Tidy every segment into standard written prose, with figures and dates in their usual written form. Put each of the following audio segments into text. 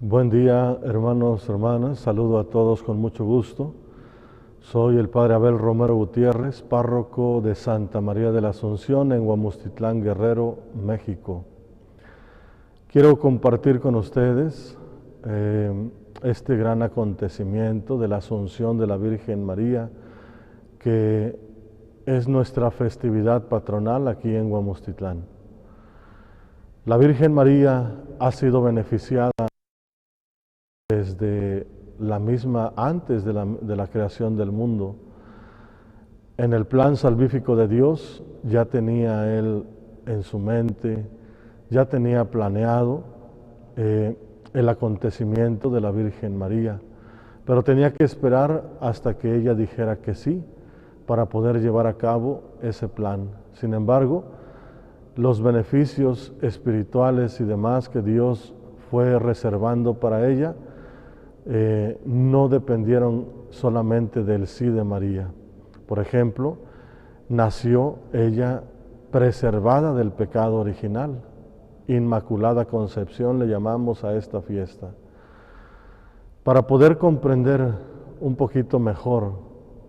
Buen día, hermanos, hermanas. Saludo a todos con mucho gusto. Soy el Padre Abel Romero Gutiérrez, párroco de Santa María de la Asunción en Huamustitlán, Guerrero, México. Quiero compartir con ustedes este gran acontecimiento de la Asunción de la Virgen María, que es nuestra festividad patronal aquí en Huamustitlán. La Virgen María ha sido beneficiada desde la misma, antes de la creación del mundo. En el plan salvífico de Dios ya tenía Él en su mente, ya tenía planeado el acontecimiento de la Virgen María, pero tenía que esperar hasta que ella dijera que sí para poder llevar a cabo ese plan. Sin embargo, los beneficios espirituales y demás que Dios fue reservando para ella no dependieron solamente del sí de María. Por ejemplo, nació ella preservada del pecado original. Inmaculada Concepción le llamamos a esta fiesta. Para poder comprender un poquito mejor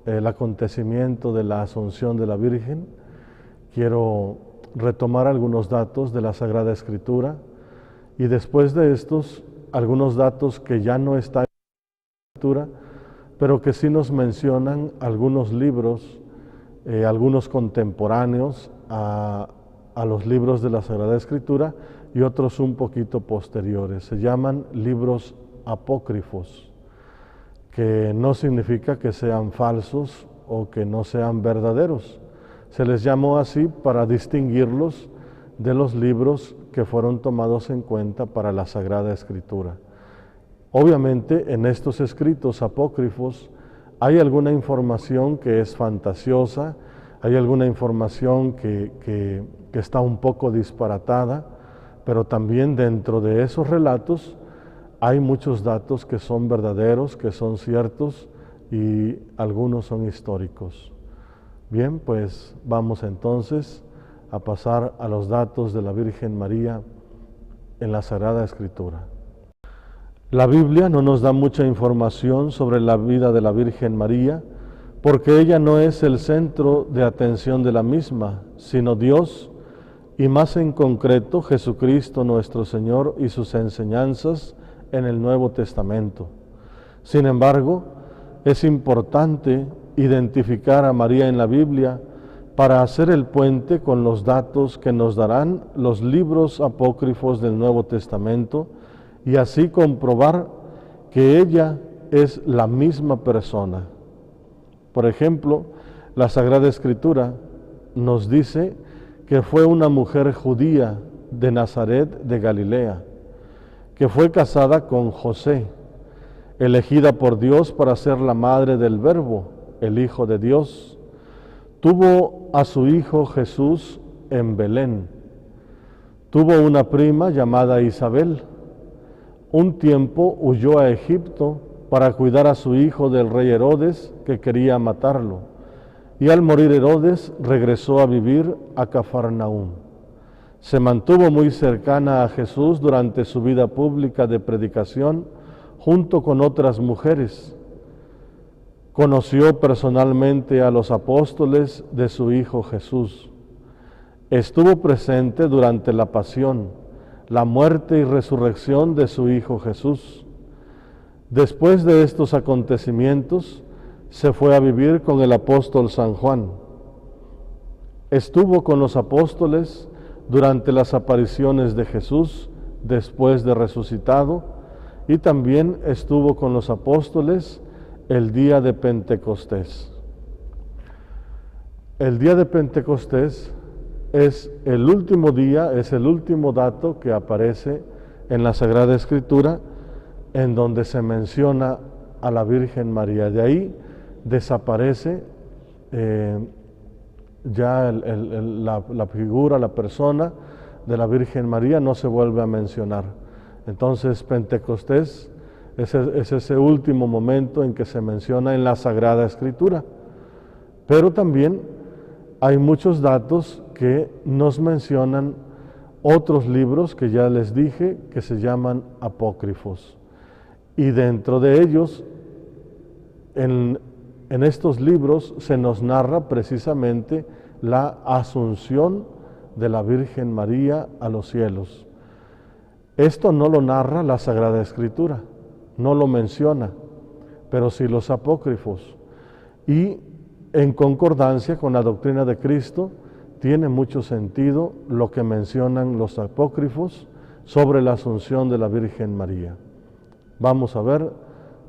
el acontecimiento de la Asunción de la Virgen, quiero retomar algunos datos de la Sagrada Escritura y después de estos, algunos datos que ya no están en la Escritura, pero que sí nos mencionan algunos libros, algunos contemporáneos a los libros de la Sagrada Escritura y otros un poquito posteriores. Se llaman libros apócrifos, que no significa que sean falsos o que no sean verdaderos. Se les llamó así para distinguirlos de los libros que fueron tomados en cuenta para la Sagrada Escritura. Obviamente, en estos escritos apócrifos hay alguna información que es fantasiosa, hay alguna información que está un poco disparatada, pero también dentro de esos relatos hay muchos datos que son verdaderos, que son ciertos y algunos son históricos. Bien, pues vamos entonces a pasar a los datos de la Virgen María en la Sagrada Escritura. La Biblia no nos da mucha información sobre la vida de la Virgen María, porque ella no es el centro de atención de la misma, sino Dios, y más en concreto Jesucristo nuestro Señor y sus enseñanzas en el Nuevo Testamento. Sin embargo, es importante identificar a María en la Biblia para hacer el puente con los datos que nos darán los libros apócrifos del Nuevo Testamento y así comprobar que ella es la misma persona. Por ejemplo, la Sagrada Escritura nos dice que fue una mujer judía de Nazaret de Galilea, que fue casada con José, elegida por Dios para ser la madre del Verbo, el Hijo de Dios. Tuvo a su hijo Jesús en Belén. Tuvo una prima llamada Isabel. Un tiempo huyó a Egipto para cuidar a su hijo del rey Herodes, que quería matarlo. Y al morir Herodes, regresó a vivir a Cafarnaúm. Se mantuvo muy cercana a Jesús durante su vida pública de predicación, junto con otras mujeres. Conoció personalmente a los apóstoles de su Hijo Jesús. Estuvo presente durante la pasión, la muerte y resurrección de su Hijo Jesús. Después de estos acontecimientos, se fue a vivir con el apóstol San Juan. Estuvo con los apóstoles durante las apariciones de Jesús después de resucitado y también estuvo con los apóstoles el día de Pentecostés. El día de Pentecostés es el último día, es el último dato que aparece en la Sagrada Escritura en donde se menciona a la Virgen María. De ahí desaparece ya la figura, la persona de la Virgen María, no se vuelve a mencionar. Entonces Pentecostés es ese último momento en que se menciona en la Sagrada Escritura. Pero también hay muchos datos que nos mencionan otros libros que ya les dije que se llaman apócrifos. Y dentro de ellos, en estos libros se nos narra precisamente la asunción de la Virgen María a los cielos. Esto no lo narra la Sagrada Escritura, no lo menciona, pero sí los apócrifos. Y en concordancia con la doctrina de Cristo, tiene mucho sentido lo que mencionan los apócrifos sobre la asunción de la Virgen María. Vamos a ver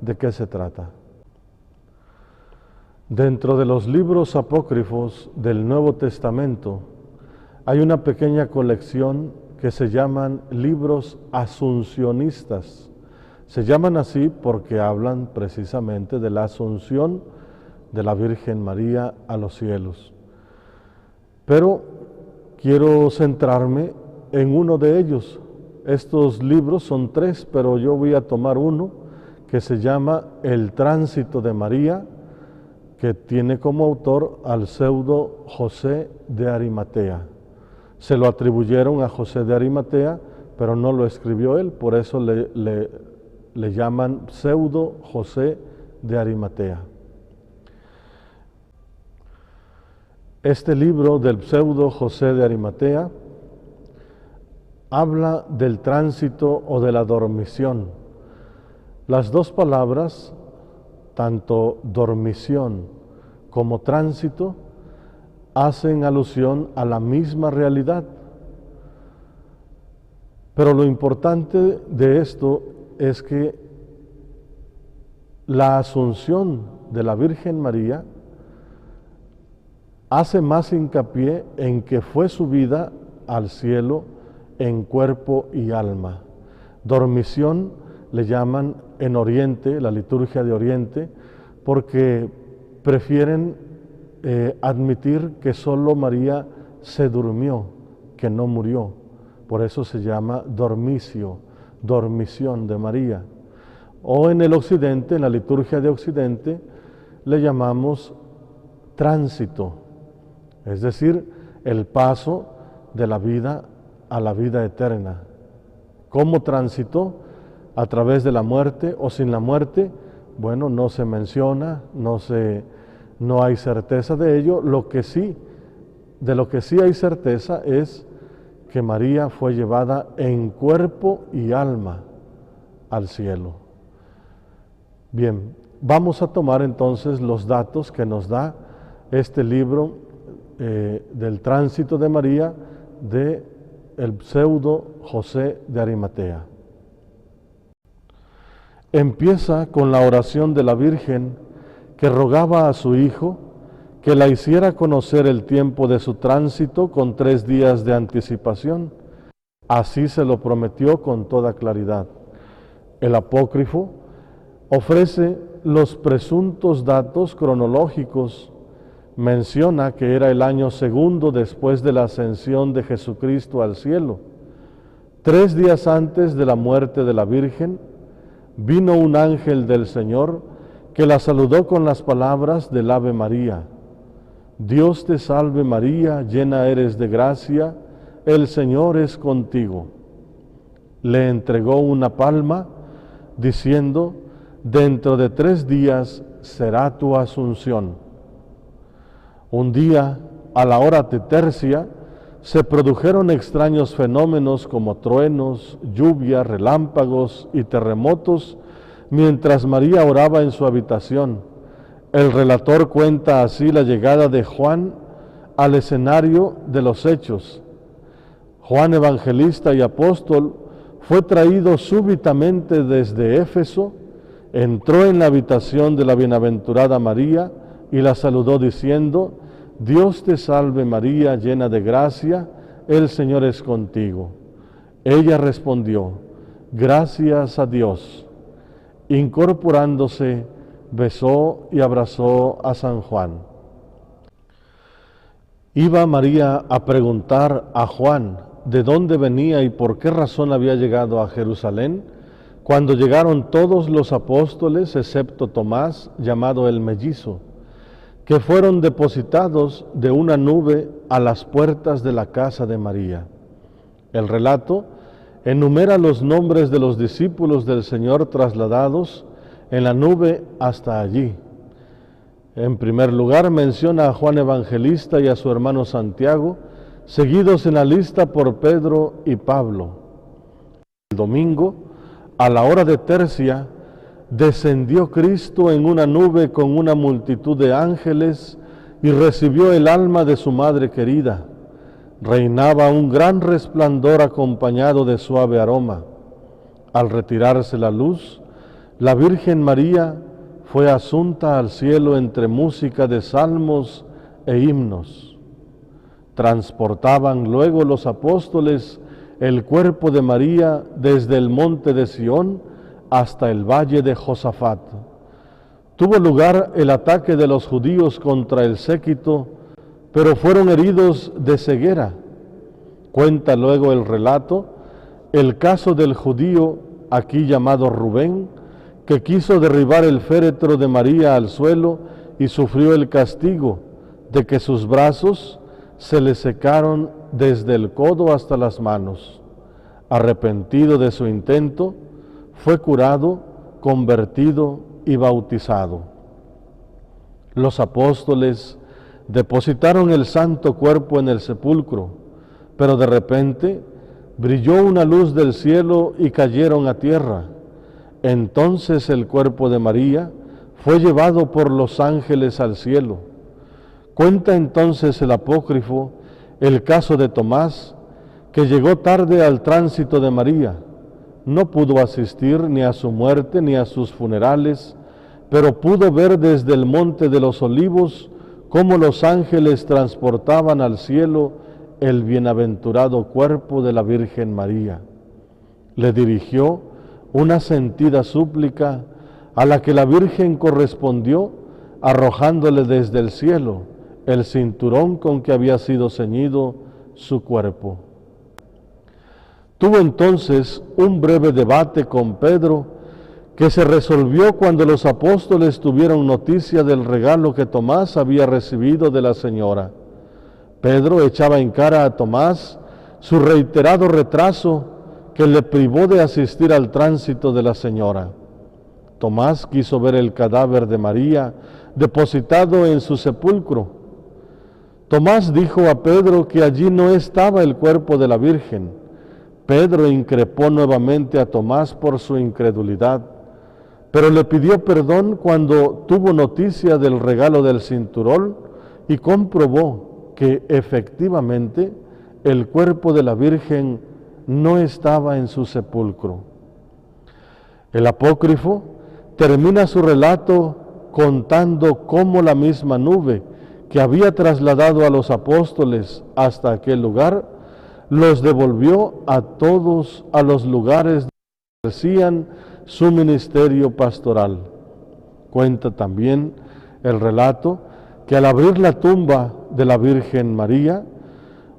de qué se trata. Dentro de los libros apócrifos del Nuevo Testamento hay una pequeña colección que se llaman libros asuncionistas. Se llaman así porque hablan precisamente de la asunción de la Virgen María a los cielos. Pero quiero centrarme en uno de ellos. Estos libros son 3, pero yo voy a tomar uno que se llama El Tránsito de María, que tiene como autor al pseudo José de Arimatea. Se lo atribuyeron a José de Arimatea, pero no lo escribió él, por eso le llaman pseudo José de Arimatea. Este libro del pseudo José de Arimatea habla del tránsito o de la dormición. Las dos palabras, tanto dormición como tránsito, hacen alusión a la misma realidad. Pero lo importante de esto es que la asunción de la Virgen María hace más hincapié en que fue subida al cielo en cuerpo y alma. Dormición le llaman en Oriente, la liturgia de Oriente, porque prefieren admitir que solo María se durmió, que no murió. Por eso se llama dormicio, dormición de María. O en el Occidente, en la liturgia de Occidente, le llamamos tránsito, es decir, el paso de la vida a la vida eterna. ¿Cómo transitó? ¿A través de la muerte o sin la muerte? Bueno, no se menciona, no hay certeza de ello. De lo que sí hay certeza es que María fue llevada en cuerpo y alma al cielo. Bien, vamos a tomar entonces los datos que nos da este libro del tránsito de María de el pseudo José de Arimatea. Empieza con la oración de la Virgen que rogaba a su Hijo que la hiciera conocer el tiempo de su tránsito con 3 días de anticipación. Así se lo prometió con toda claridad. El apócrifo ofrece los presuntos datos cronológicos. Menciona que era el año 2 después de la ascensión de Jesucristo al cielo. 3 días antes de la muerte de la Virgen, vino un ángel del Señor que la saludó con las palabras del Ave María. Dios te salve María, llena eres de gracia, el Señor es contigo. Le entregó una palma, diciendo, dentro de 3 días será tu asunción. Un día, a la hora de tercia, se produjeron extraños fenómenos como truenos, lluvia, relámpagos y terremotos, mientras María oraba en su habitación. El relator cuenta así la llegada de Juan al escenario de los hechos. Juan evangelista y apóstol fue traído súbitamente desde Éfeso, entró en la habitación de la bienaventurada María y la saludó diciendo, Dios te salve María, llena de gracia, el Señor es contigo. Ella respondió, gracias a Dios. Incorporándose, besó y abrazó a San Juan. Iba María a preguntar a Juan de dónde venía y por qué razón había llegado a Jerusalén, cuando llegaron todos los apóstoles, excepto Tomás, llamado el mellizo, que fueron depositados de una nube a las puertas de la casa de María. El relato enumera los nombres de los discípulos del Señor trasladados en la nube hasta allí. En primer lugar menciona a Juan Evangelista y a su hermano Santiago, seguidos en la lista por Pedro y Pablo. El domingo, a la hora de tercia, descendió Cristo en una nube con una multitud de ángeles y recibió el alma de su madre querida. Reinaba un gran resplandor acompañado de suave aroma. Al retirarse la luz, la Virgen María fue asunta al cielo entre música de salmos e himnos. Transportaban luego los apóstoles el cuerpo de María desde el monte de Sión hasta el valle de Josafat. Tuvo lugar el ataque de los judíos contra el séquito, pero fueron heridos de ceguera. Cuenta luego el relato el caso del judío aquí llamado Rubén, que quiso derribar el féretro de María al suelo y sufrió el castigo de que sus brazos se le secaron desde el codo hasta las manos. Arrepentido de su intento, fue curado, convertido y bautizado. Los apóstoles depositaron el santo cuerpo en el sepulcro, pero de repente brilló una luz del cielo y cayeron a tierra. Entonces el cuerpo de María fue llevado por los ángeles al cielo. Cuenta entonces el apócrifo el caso de Tomás, que llegó tarde al tránsito de María. No pudo asistir ni a su muerte ni a sus funerales, pero pudo ver desde el monte de los Olivos cómo los ángeles transportaban al cielo el bienaventurado cuerpo de la Virgen María. Le dirigió una sentida súplica a la que la Virgen correspondió arrojándole desde el cielo el cinturón con que había sido ceñido su cuerpo. Tuvo entonces un breve debate con Pedro que se resolvió cuando los apóstoles tuvieron noticia del regalo que Tomás había recibido de la Señora. Pedro echaba en cara a Tomás su reiterado retraso que le privó de asistir al tránsito de la Señora. Tomás quiso ver el cadáver de María depositado en su sepulcro. Tomás dijo a Pedro que allí no estaba el cuerpo de la Virgen. Pedro increpó nuevamente a Tomás por su incredulidad, pero le pidió perdón cuando tuvo noticia del regalo del cinturón y comprobó que efectivamente el cuerpo de la Virgen no estaba en su sepulcro. El apócrifo termina su relato contando cómo la misma nube que había trasladado a los apóstoles hasta aquel lugar los devolvió a todos a los lugares donde ejercían su ministerio pastoral. Cuenta también el relato que al abrir la tumba de la Virgen María,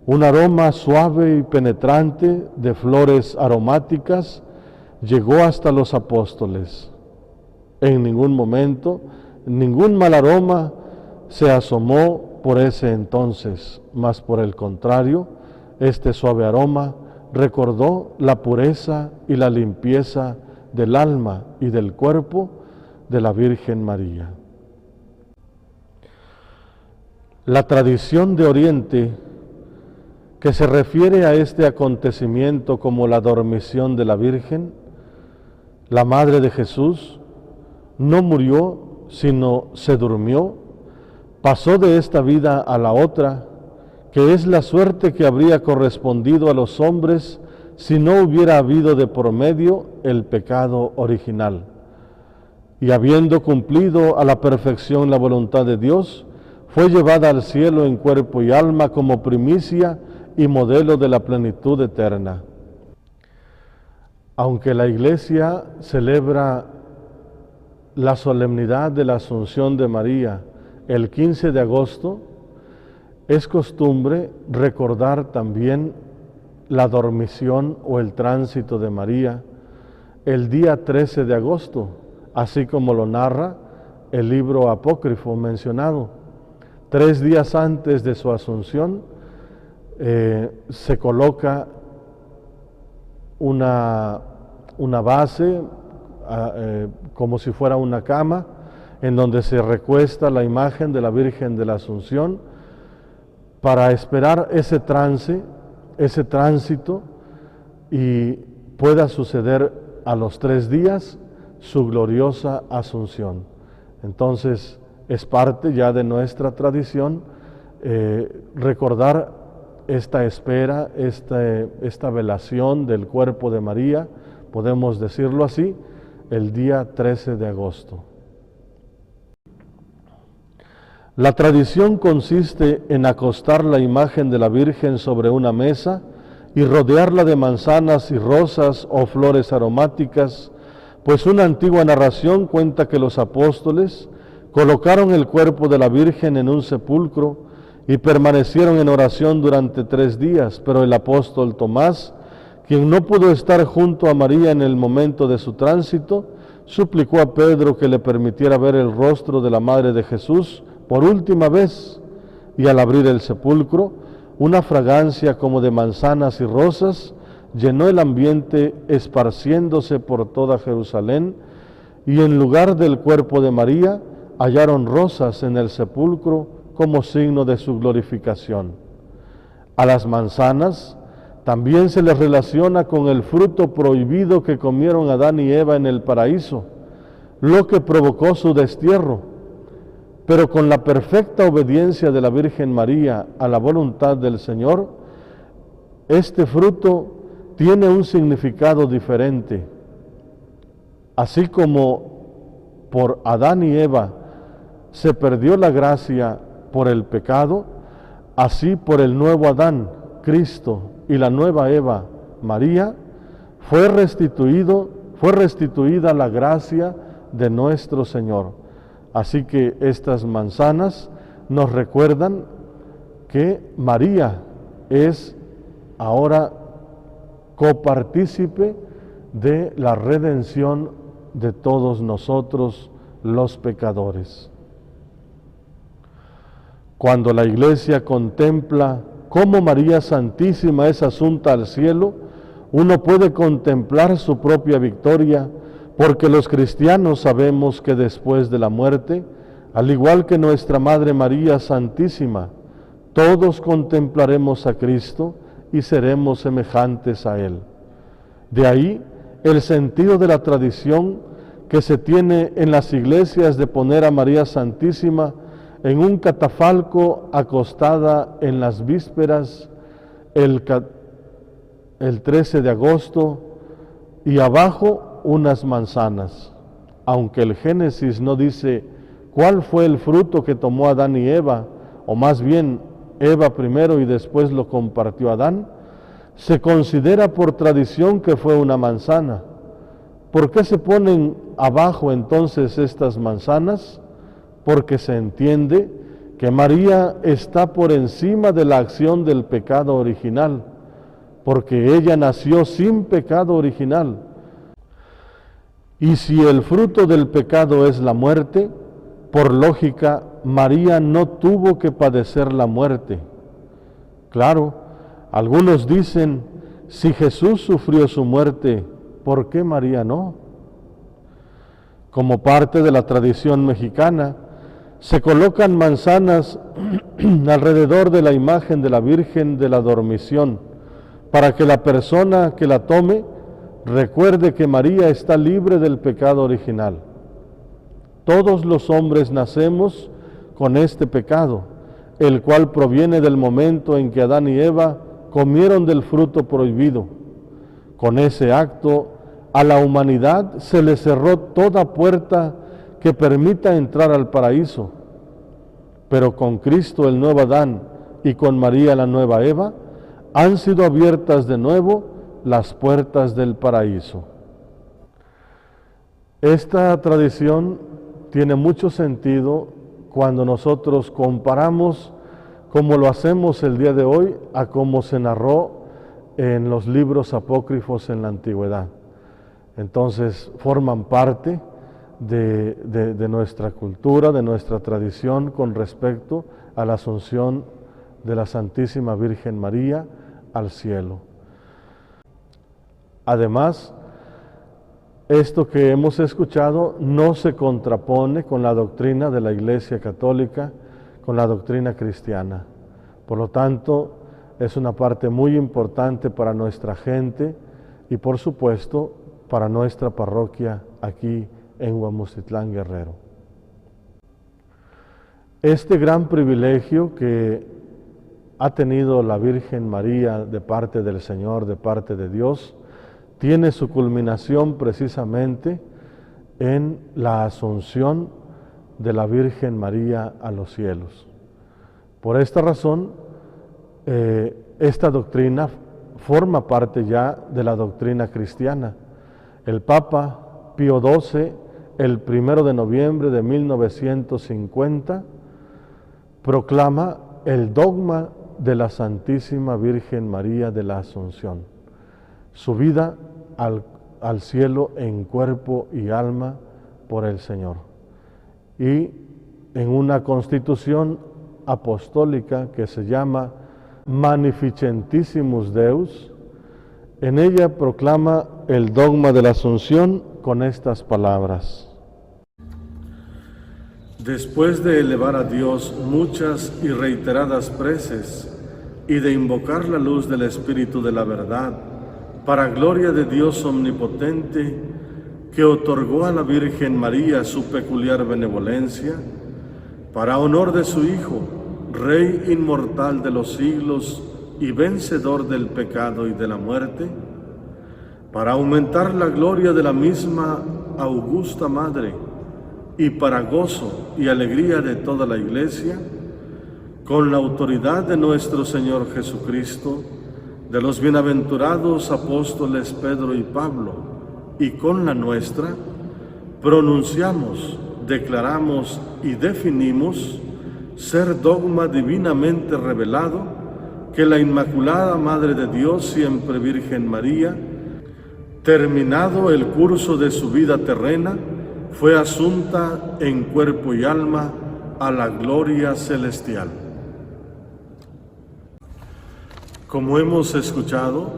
un aroma suave y penetrante de flores aromáticas llegó hasta los apóstoles. En ningún momento, ningún mal aroma se asomó por ese entonces, mas por el contrario, este suave aroma recordó la pureza y la limpieza del alma y del cuerpo de la Virgen María. La tradición de Oriente, que se refiere a este acontecimiento como la dormición de la Virgen, la Madre de Jesús, no murió, sino se durmió, pasó de esta vida a la otra, que es la suerte que habría correspondido a los hombres si no hubiera habido de por medio el pecado original. Y habiendo cumplido a la perfección la voluntad de Dios, fue llevada al cielo en cuerpo y alma como primicia y modelo de la plenitud eterna. Aunque la Iglesia celebra la solemnidad de la Asunción de María el 15 de agosto, es costumbre recordar también la dormición o el tránsito de María el día 13 de agosto, así como lo narra el libro apócrifo mencionado. 3 días antes de su asunción se coloca una base, como si fuera una cama, en donde se recuesta la imagen de la Virgen de la Asunción, para esperar ese trance, ese tránsito, y pueda suceder a los 3 días su gloriosa Asunción. Entonces es parte ya de nuestra tradición recordar esta espera, esta velación del cuerpo de María, podemos decirlo así, el día 13 de agosto. La tradición consiste en acostar la imagen de la Virgen sobre una mesa y rodearla de manzanas y rosas o flores aromáticas, pues una antigua narración cuenta que los apóstoles colocaron el cuerpo de la Virgen en un sepulcro y permanecieron en oración durante 3 días, pero el apóstol Tomás, quien no pudo estar junto a María en el momento de su tránsito, suplicó a Pedro que le permitiera ver el rostro de la Madre de Jesús por última vez, y al abrir el sepulcro, una fragancia como de manzanas y rosas llenó el ambiente, esparciéndose por toda Jerusalén, y en lugar del cuerpo de María, hallaron rosas en el sepulcro como signo de su glorificación. A las manzanas también se les relaciona con el fruto prohibido que comieron Adán y Eva en el paraíso, lo que provocó su destierro. Pero con la perfecta obediencia de la Virgen María a la voluntad del Señor, este fruto tiene un significado diferente. Así como por Adán y Eva se perdió la gracia por el pecado, así por el nuevo Adán, Cristo, y la nueva Eva, María, fue restituida la gracia de nuestro Señor. Así que estas manzanas nos recuerdan que María es ahora copartícipe de la redención de todos nosotros los pecadores. Cuando la Iglesia contempla cómo María Santísima es asunta al cielo, uno puede contemplar su propia victoria, porque los cristianos sabemos que después de la muerte, al igual que nuestra Madre María Santísima, todos contemplaremos a Cristo y seremos semejantes a Él. De ahí el sentido de la tradición que se tiene en las iglesias de poner a María Santísima en un catafalco acostada en las vísperas el 13 de agosto y abajo unas manzanas. Aunque el Génesis no dice cuál fue el fruto que tomó Adán y Eva, o más bien Eva primero y después lo compartió Adán, se considera por tradición que fue una manzana. ¿Por qué se ponen abajo entonces estas manzanas? Porque se entiende que María está por encima de la acción del pecado original, porque ella nació sin pecado original. Y si el fruto del pecado es la muerte, por lógica, María no tuvo que padecer la muerte. Claro, algunos dicen, si Jesús sufrió su muerte, ¿por qué María no? Como parte de la tradición mexicana, se colocan manzanas alrededor de la imagen de la Virgen de la Dormición, para que la persona que la tome recuerde que María está libre del pecado original. Todos los hombres nacemos con este pecado, el cual proviene del momento en que Adán y Eva comieron del fruto prohibido. Con ese acto, a la humanidad se le cerró toda puerta que permita entrar al paraíso. Pero con Cristo el nuevo Adán y con María la nueva Eva, han sido abiertas de nuevo las puertas del paraíso. Esta tradición tiene mucho sentido cuando nosotros comparamos como lo hacemos el día de hoy a cómo se narró en los libros apócrifos en la antigüedad. Entonces forman parte de nuestra cultura, de nuestra tradición con respecto a la asunción de la Santísima Virgen María al cielo. Además, esto que hemos escuchado no se contrapone con la doctrina de la Iglesia Católica, con la doctrina cristiana. Por lo tanto, es una parte muy importante para nuestra gente y, por supuesto, para nuestra parroquia aquí en Huamustitlán Guerrero. Este gran privilegio que ha tenido la Virgen María de parte del Señor, de parte de Dios, tiene su culminación precisamente en la asunción de la Virgen María a los cielos. Por esta razón, esta doctrina forma parte ya de la doctrina cristiana. El Papa Pío XII, el 1 de noviembre de 1950, proclama el dogma de la Santísima Virgen María de la Asunción, subida al cielo en cuerpo y alma por el Señor. Y en una constitución apostólica que se llama Magnificentissimus Deus, en ella proclama el dogma de la Asunción con estas palabras: después de elevar a Dios muchas y reiteradas preces y de invocar la luz del Espíritu de la verdad, para gloria de Dios omnipotente, que otorgó a la Virgen María su peculiar benevolencia, para honor de su Hijo, Rey inmortal de los siglos y vencedor del pecado y de la muerte, para aumentar la gloria de la misma augusta Madre y para gozo y alegría de toda la Iglesia, con la autoridad de nuestro Señor Jesucristo, de los bienaventurados apóstoles Pedro y Pablo, y con la nuestra, pronunciamos, declaramos y definimos ser dogma divinamente revelado que la Inmaculada Madre de Dios, siempre Virgen María, terminado el curso de su vida terrena, fue asunta en cuerpo y alma a la gloria celestial. Como hemos escuchado,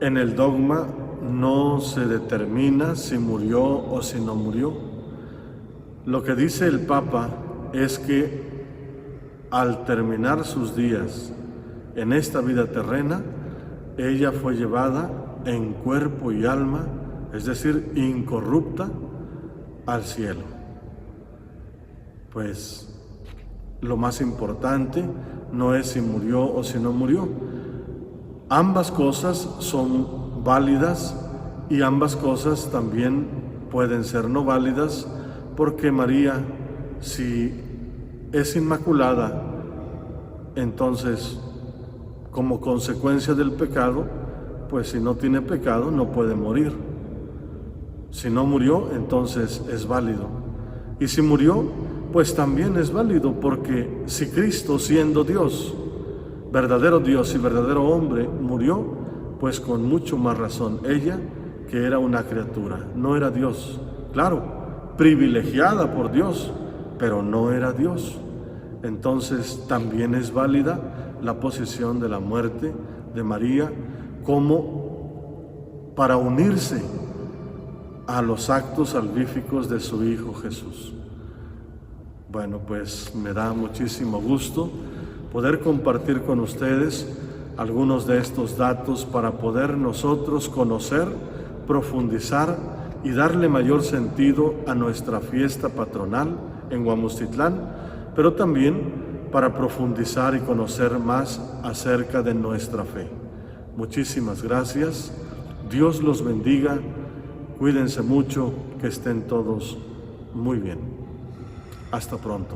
en el dogma no se determina si murió o si no murió. Lo que dice el Papa es que al terminar sus días en esta vida terrena, ella fue llevada en cuerpo y alma, es decir, incorrupta, al cielo. Pues lo más importante no es si murió o si no murió. Ambas cosas son válidas y ambas cosas también pueden ser no válidas, porque María, si es inmaculada, entonces, como consecuencia del pecado, pues si no tiene pecado no puede morir. Si no murió, entonces es válido. Y si murió, pues también es válido, porque si Cristo, siendo Dios, verdadero Dios y verdadero hombre, murió, pues con mucho más razón ella, que era una criatura, no era Dios. Claro, privilegiada por Dios, pero no era Dios. Entonces también es válida la posición de la muerte de María como para unirse a los actos salvíficos de su Hijo Jesús. Bueno, pues me da muchísimo gusto poder compartir con ustedes algunos de estos datos para poder nosotros conocer, profundizar y darle mayor sentido a nuestra fiesta patronal en Huamustitlán, pero también para profundizar y conocer más acerca de nuestra fe. Muchísimas gracias. Dios los bendiga. Cuídense mucho, que estén todos muy bien. Hasta pronto.